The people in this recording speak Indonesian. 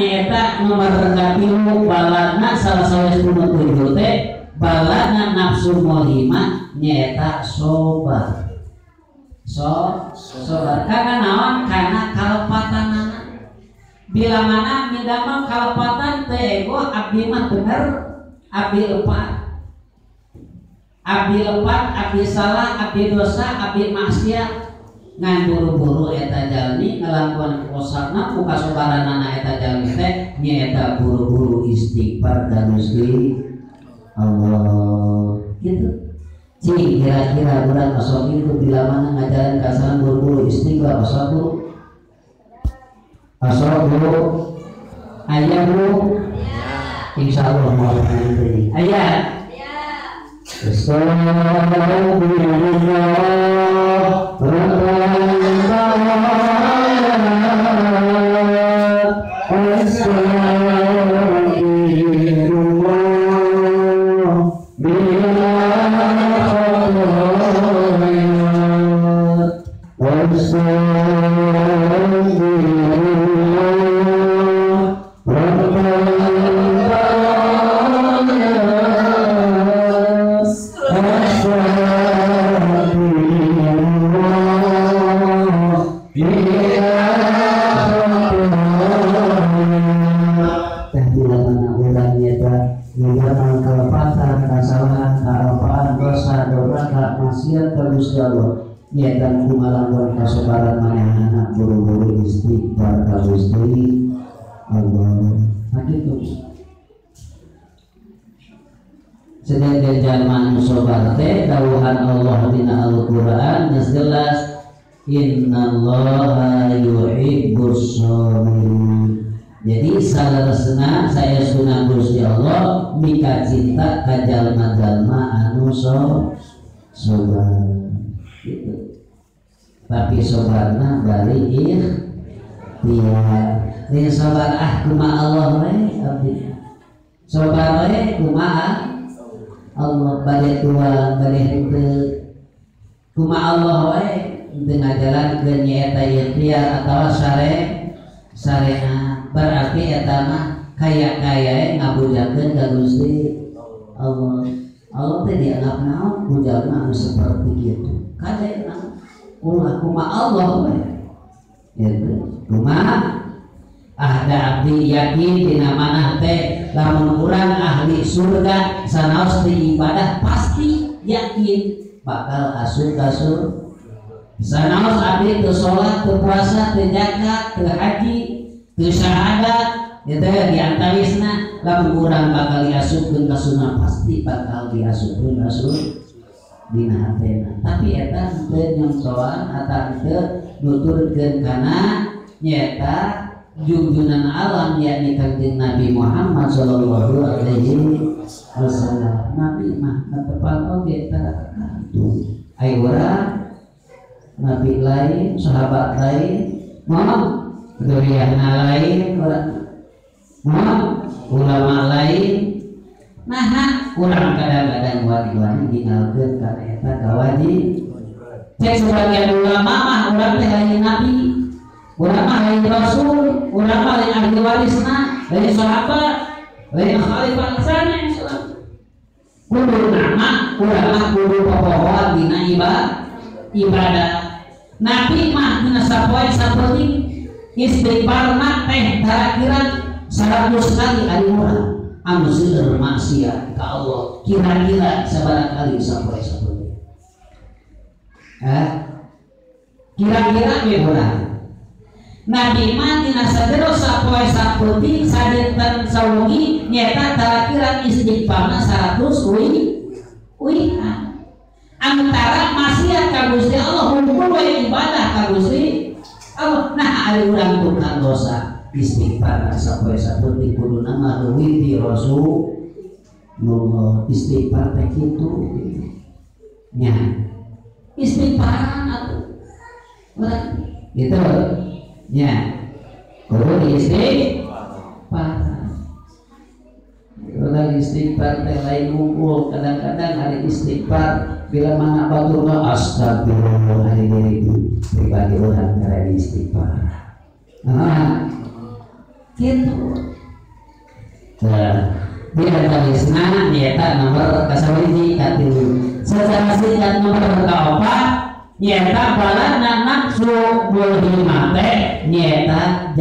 nyaeta nomor 3 baladna salah satu tujuh teh baladna nafsu muhimah nyaeta sobar. Sobar karena naon? Karena kalpatanana. Bila mana midamel kalpatan teh ego abdi mah bener abdi lepat, abdi salah, abdi dosa, abdi maksiat ngan buru-buru eta jalmi ngelakuan kosakna muka sobaranana eta jalmi teh nyaeta buru-buru istighfar ka Gusti Allah gitu. Cing kira-kira urang asal itu bila mana ngajaran kasaran buru-buru istighfar asal buru ayah buru insyaallah mau nanti ayah nyetan kumalangan kasobaran manehna buru-buru istighfar ka Gusti Allah. Nah gitu. Sedaya jalma sobar teh dawuhan Allah dina Al-Qur'an jelas innallaha yuhibbus shabirin. Jadi salaresna saya sunah Gusti Allah mika cinta ka jalma-jalma anu sobar gitu. Tapi sobarna bari ikhtiar. Nih sobar kumaha Allah we abdi. Sobar we kumaha Allah bari tua bari henteu. Kumaha Allah we teu ngajalankeun nyaeta ikhtiar atawa syariat. Berarti eta mah kaya-kaya ngabujakeun ka Gusti Allah. Allah teh dianggap naon bujalna anu seperti kitu. Kadena ulah kumaha Allah we. Gitu. Kumaha ada abdi yakin dina manah teh lamun urang ahli surga sanaos teu ibadah pasti yakin bakal asup ka surga. Sanaos abdi teu salat, teu puasa, teu zakat, teu haji, teu syahadat, eta diantawisna lamun urang bakal diasupkeun ka surga pasti bakal diasupkeun ka surga dina hatena. Tapi eta teu nyongsoan atawa teu nuturkeun kana nyaeta junjungan alam yakni kanjeng Nabi Muhammad sallallahu alaihi wasallam. Nabi mah netepan oge eta kitu. Ai urang nabi lain, sahabat lain, mohon duriana lain, mohon ulama lain. Nah, urang kadang-kadang wadi-wadi dinalkeun kana eta kawajib. Cek sebagian ulama mah urang teh lain nabi, urang mah lain rasul, urang mah lain ahli warisna, lain sahabat, lain khalifah sana Islam. Kudu nama urang mah kudu popohoan dina ibadah. Nabi mah dina sapoe sapoe istighfar mah teh tarakiran 100 kali ari urang anu seueur maksiat ka Allah kira-kira sabaraha kali sapoe kira-kira ge urang Nabi mah dina sadero sapoe sapoe sadinten sawengi nyaeta tarakiran istighfarna 100 uihan antara maksiat ka Gusti Allah hukum we ibadah ka Gusti Allah. Nah ari urang tukang dosa istighfar sapoe-sapoe kudu nama leuwih di Rasulullah. Istighfar teh kitu nya istighfaran atuh urang gitu nya kudu istighfar. Orang istighfar teh lain ngumpul, kadang-kadang ada istighfar bila mana baturna astagfirullahaladzim pribadi orang kada istighfar. gitu. Di antawisna nyata nomor kasawiji katilu. Secara singkat nomor kaopat nyata bala nafsu mulhi mate nyata